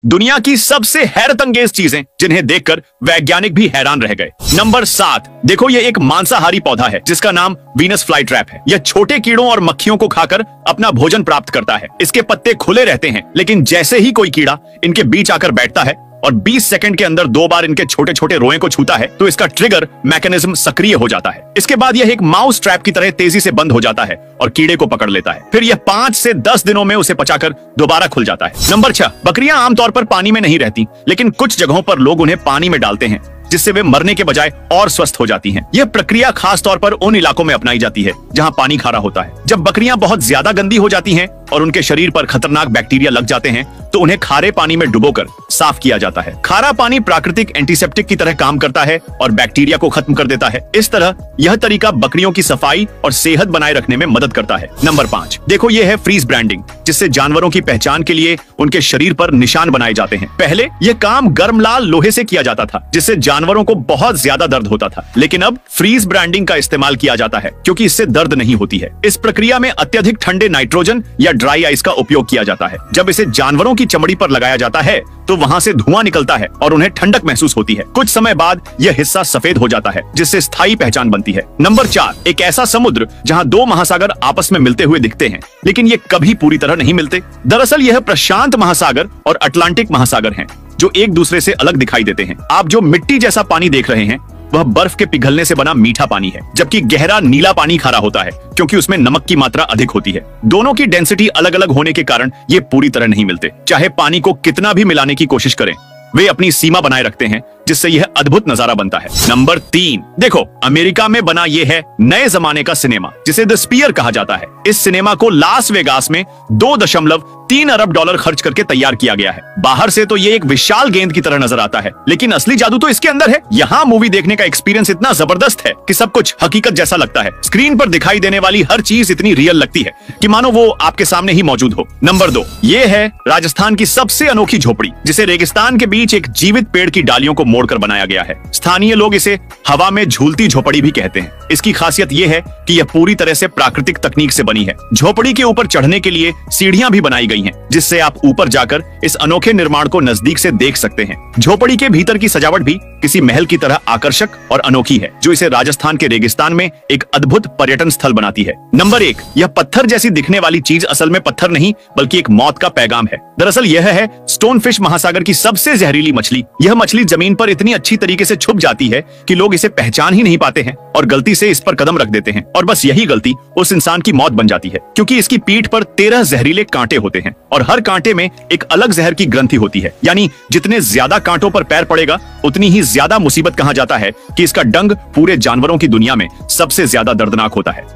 दुनिया की सबसे हैरतअंगेज चीजें जिन्हें देखकर वैज्ञानिक भी हैरान रह गए। नंबर 7, देखो ये एक मांसाहारी पौधा है जिसका नाम वीनस फ्लाई ट्रैप है। यह छोटे कीड़ों और मक्खियों को खाकर अपना भोजन प्राप्त करता है। इसके पत्ते खुले रहते हैं, लेकिन जैसे ही कोई कीड़ा इनके बीच आकर बैठता है और 20 सेकंड के अंदर 2 बार इनके छोटे छोटे रोए को छूता है तो इसका ट्रिगर मैकेनिज्म सक्रिय हो जाता है। इसके बाद यह एक माउस ट्रैप की तरह तेजी से बंद हो जाता है और कीड़े को पकड़ लेता है। फिर यह 5 से 10 दिनों में उसे पचाकर दोबारा खुल जाता है। नंबर 6, बकरियां आमतौर पर पानी में नहीं रहती, लेकिन कुछ जगहों पर लोग उन्हें पानी में डालते हैं जिससे वे मरने के बजाय और स्वस्थ हो जाती हैं। यह प्रक्रिया खास तौर पर उन इलाकों में अपनाई जाती है जहां पानी खारा होता है। जब बकरियां बहुत ज्यादा गंदी हो जाती हैं और उनके शरीर पर खतरनाक बैक्टीरिया लग जाते हैं तो उन्हें खारे पानी में डुबोकर साफ किया जाता है। खारा पानी प्राकृतिक एंटीसेप्टिक की तरह काम करता है और बैक्टीरिया को खत्म कर देता है। इस तरह यह तरीका बकरियों की सफाई और सेहत बनाए रखने में मदद करता है। नंबर 5, देखो यह है फ्रीज ब्रांडिंग, जिससे जानवरों की पहचान के लिए उनके शरीर पर निशान बनाए जाते हैं। पहले यह काम गर्म लाल लोहे से किया जाता था, जिससे जानवरों को बहुत ज्यादा दर्द होता था, लेकिन अब फ्रीज ब्रांडिंग का इस्तेमाल किया जाता है क्योंकि इससे दर्द नहीं होती है। इस प्रक्रिया में अत्यधिक ठंडे नाइट्रोजन या ड्राई आइस का उपयोग किया जाता है। जब इसे जानवरों की चमड़ी पर लगाया जाता है तो वहां से धुआं निकलता है और उन्हें ठंडक महसूस होती है। कुछ समय बाद यह हिस्सा सफेद हो जाता है, जिससे स्थायी पहचान बनती है। नंबर 4, एक ऐसा समुद्र जहां 2 महासागर आपस में मिलते हुए दिखते हैं, लेकिन ये कभी पूरी तरह नहीं मिलते। दरअसल यह प्रशांत महासागर और अटलांटिक महासागर हैं, जो एक दूसरे से अलग दिखाई देते हैं। आप जो मिट्टी जैसा पानी देख रहे हैं वह बर्फ के पिघलने से बना मीठा पानी है, जबकि गहरा नीला पानी खारा होता है क्योंकि उसमें नमक की मात्रा अधिक होती है। दोनों की डेंसिटी अलग अलग होने के कारण ये पूरी तरह नहीं मिलते। चाहे पानी को कितना भी मिलाने की कोशिश करें, वे अपनी सीमा बनाए रखते हैं, जिससे यह अद्भुत नजारा बनता है। नंबर 3, देखो अमेरिका में बना यह है नए जमाने का सिनेमा, जिसे द स्पीयर कहा जाता है। इस सिनेमा को लास वेगास में $2.3 अरब खर्च करके तैयार किया गया है। बाहर से तो ये एक विशाल गेंद की तरह नजर आता है, लेकिन असली जादू तो इसके अंदर है। यहाँ मूवी देखने का एक्सपीरियंस इतना जबरदस्त है कि सब कुछ हकीकत जैसा लगता है। स्क्रीन पर दिखाई देने वाली हर चीज इतनी रियल लगती है कि मानो वो आपके सामने ही मौजूद हो। नंबर 2, ये है राजस्थान की सबसे अनोखी झोपड़ी, जिसे रेगिस्तान के बीच एक जीवित पेड़ की डालियों को मोड़कर बनाया गया है। स्थानीय लोग इसे हवा में झूलती झोपड़ी भी कहते हैं। इसकी खासियत यह है कि यह पूरी तरह से प्राकृतिक तकनीक से बनी है। झोपड़ी के ऊपर चढ़ने के लिए सीढ़ियां भी बनाई गई हैं, जिससे आप ऊपर जाकर इस अनोखे निर्माण को नजदीक से देख सकते हैं। झोपड़ी के भीतर की सजावट भी किसी महल की तरह आकर्षक और अनोखी है, जो इसे राजस्थान के रेगिस्तान में एक अद्भुत पर्यटन स्थल बनाती है। नंबर 1, यह पत्थर जैसी दिखने वाली चीज असल में पत्थर नहीं बल्कि एक मौत का पैगाम है। दरअसल यह है स्टोनफिश, महासागर की सबसे जहरीली मछली। यह मछली जमीन पर इतनी अच्छी तरीके से छुप जाती है कि लोग इसे पहचान ही नहीं पाते हैं और गलती से इस पर कदम रख देते हैं, और बस यही गलती उस इंसान की मौत बन जाती है, क्योंकि इसकी पीठ पर 13 जहरीले कांटे होते हैं और हर कांटे में एक अलग जहर की ग्रंथि होती है। यानी जितने ज्यादा कांटों पर पैर पड़ेगा उतनी ही ज्यादा मुसीबत। कहा जाता है कि इसका डंग पूरे जानवरों की दुनिया में सबसे ज्यादा दर्दनाक होता है।